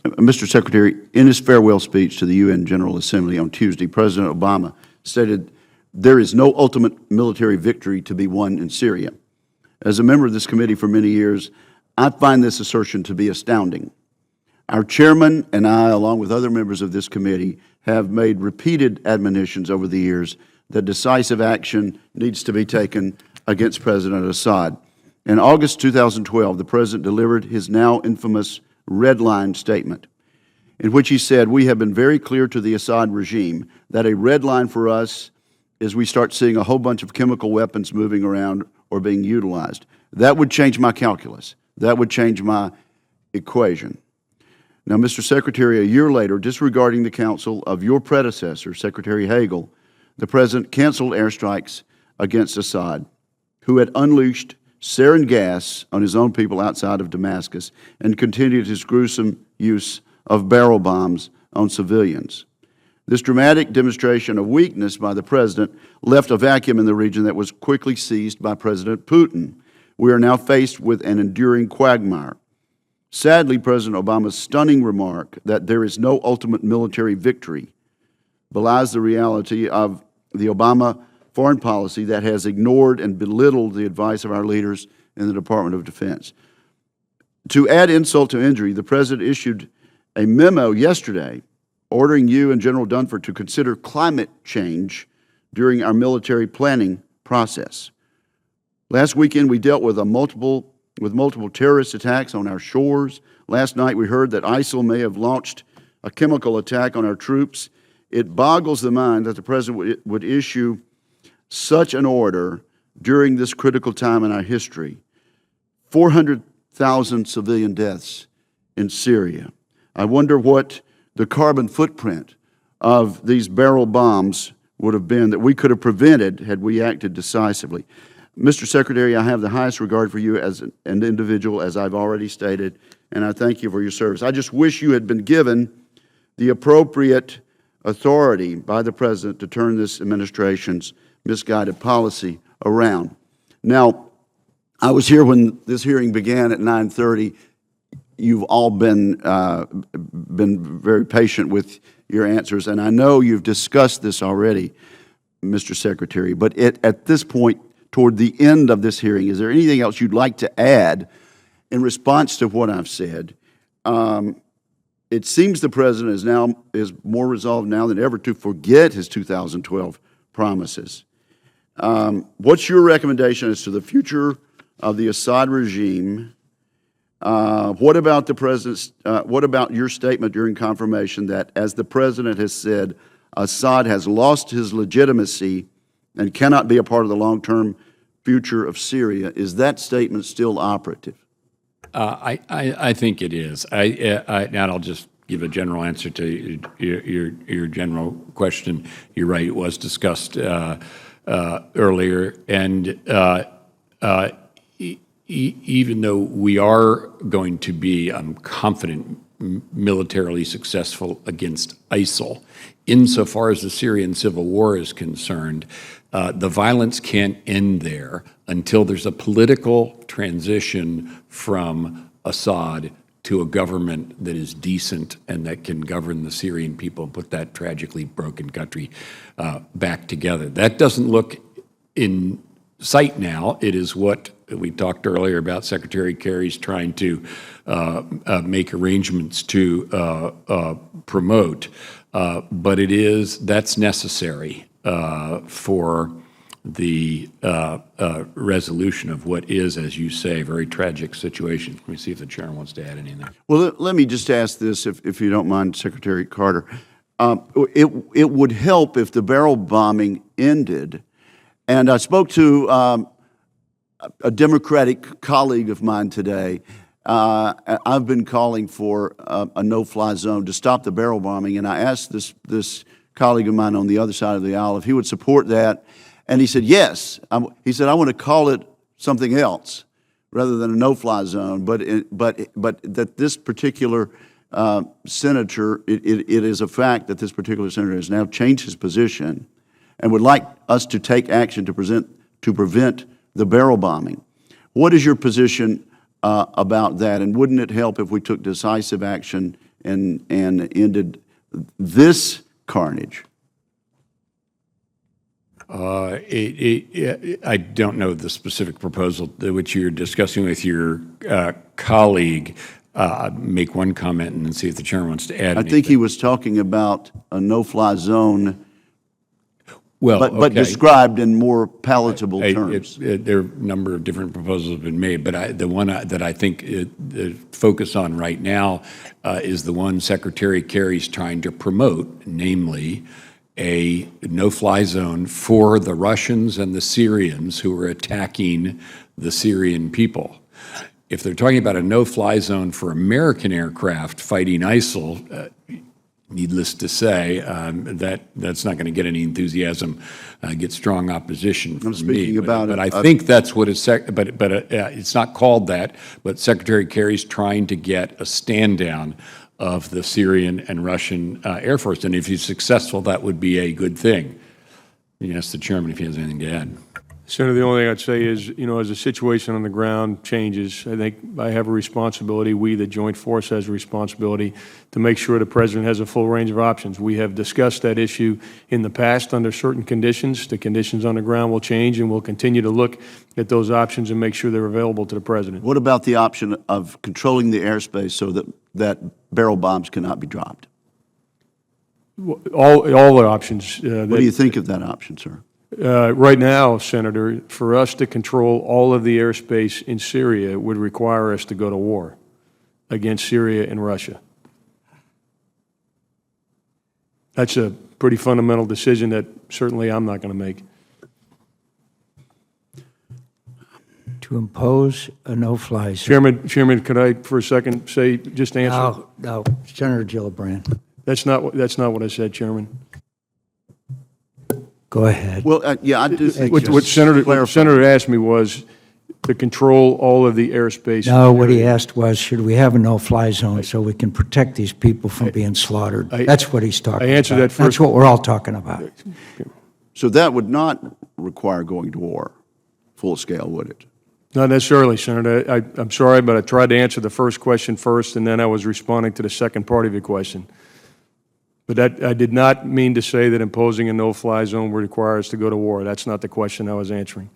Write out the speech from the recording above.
Mr. Secretary, in his farewell speech to the UN General Assembly on Tuesday, President Obama stated, "There is no ultimate military victory to be won in Syria." As a member of this committee for many years, I find this assertion to be astounding. Our chairman and I, along with other members of this committee, have made repeated admonitions over the years that decisive action needs to be taken against President Assad. In August 2012, the President delivered his now infamous red line statement, in which he said, "We have been very clear to the Assad regime that a red line for us is we start seeing a whole bunch of chemical weapons moving around or being utilized. That would change my calculus. That would change my equation." Now, Mr. Secretary, a year later, disregarding the counsel of your predecessor, Secretary Hagel, the President canceled airstrikes against Assad, who had unleashed sarin gas on his own people outside of Damascus and continued his gruesome use of barrel bombs on civilians. This dramatic demonstration of weakness by the President left a vacuum in the region that was quickly seized by President Putin. We are now faced with an enduring quagmire. Sadly, President Obama's stunning remark that there is no ultimate military victory belies the reality of the Obama foreign policy that has ignored and belittled the advice of our leaders in the Department of Defense. To add insult to injury, the President issued a memo yesterday ordering you and General Dunford to consider climate change during our military planning process. Last weekend, we dealt with multiple terrorist attacks on our shores. Last night, we heard that ISIL may have launched a chemical attack on our troops. It boggles the mind that the President would issue such an order during this critical time in our history. 400,000 civilian deaths in Syria. I wonder what the carbon footprint of these barrel bombs would have been that we could have prevented had we acted decisively. Mr. Secretary, I have the highest regard for you as an individual, as I've already stated, and I thank you for your service. I just wish you had been given the appropriate authority by the President to turn this administration's misguided policy around. Now, I was here when this hearing began at 9:30. You've all been very patient with your answers, and I know you've discussed this already, Mr. Secretary, but at this point, toward the end of this hearing, is there anything else you'd like to add in response to what I've said? It seems the President is more resolved now than ever to forget his 2012 promises. What's your recommendation as to the future of the Assad regime? What about the President's? What about your statement during confirmation that, as the President has said, Assad has lost his legitimacy and cannot be a part of the long-term future of Syria? Is that statement still operative? I think it is. And I'll just give a general answer to your general question. You're right; it was discussed earlier, and even though we are going to be, I'm confident, militarily successful against ISIL, insofar as the Syrian civil war is concerned, the violence can't end there until there's a political transition from Assad to a government that is decent and that can govern the Syrian people and put that tragically broken country back together. That doesn't look in sight now. It is what we talked earlier about. Secretary Kerry's trying to make arrangements to promote, but that's necessary for the resolution of what is, as you say, a very tragic situation. Let me see if the Chairman wants to add anything. Well, let me just ask this, if you don't mind, Secretary Carter. It would help if the barrel bombing ended. And I spoke to a Democratic colleague of mine today. I've been calling for a no-fly zone to stop the barrel bombing, and I asked this colleague of mine on the other side of the aisle if he would support that, and he said yes. He said, I want to call it something else rather than a no-fly zone, but that this particular senator, it is a fact that this particular senator has now changed his position and would like us to take action to prevent the barrel bombing. What is your position about that, and wouldn't it help if we took decisive action and ended this carnage? I don't know the specific proposal which you're discussing with your colleague. Make one comment and then see if the chairman wants to add anything. I think he was talking about a no-fly zone, Well, but described in more palatable terms. There are a number of different proposals have been made, but the one that I think the focus on right now is the one Secretary Kerry's trying to promote, namely a no-fly zone for the Russians and the Syrians who are attacking the Syrian people. If they're talking about a no-fly zone for American aircraft fighting ISIL, needless to say, that's not going to get any enthusiasm, get strong opposition from speaking me. about but I think that's what it's. But it's not called that. But Secretary Kerry's trying to get a stand down of the Syrian and Russian Air Force, and if he's successful, that would be a good thing. You ask the chairman if he has anything to add. Senator, the only thing I'd say is, as the situation on the ground changes, I think I have a responsibility, we, the Joint Force, has a responsibility to make sure the President has a full range of options. We have discussed that issue in the past under certain conditions. The conditions on the ground will change, and we'll continue to look at those options and make sure they're available to the President. What about the option of controlling the airspace so that barrel bombs cannot be dropped? All the options. What do you think of that option, sir? Right now, Senator, for us to control all of the airspace in Syria would require us to go to war against Syria and Russia. That's a pretty fundamental decision that certainly I'm not going to make. To impose a no-fly zone. Chairman, could I for a second just answer? No, Senator Gillibrand. That's not what I said, Chairman. Go ahead. Well, yeah, I do think What Senator asked me was to control all of the airspace. No, what he asked was, should we have a no-fly zone so we can protect these people from being slaughtered? That's what he's talking about. I answered that first. That's what we're all talking about. so. That would not require going to war, full scale, would it? Not necessarily, Senator. I'm sorry, but I tried to answer the first question first, and then I was responding to the second part of your question. But I did not mean to say that imposing a no-fly zone would require us to go to war. That's not the question I was answering.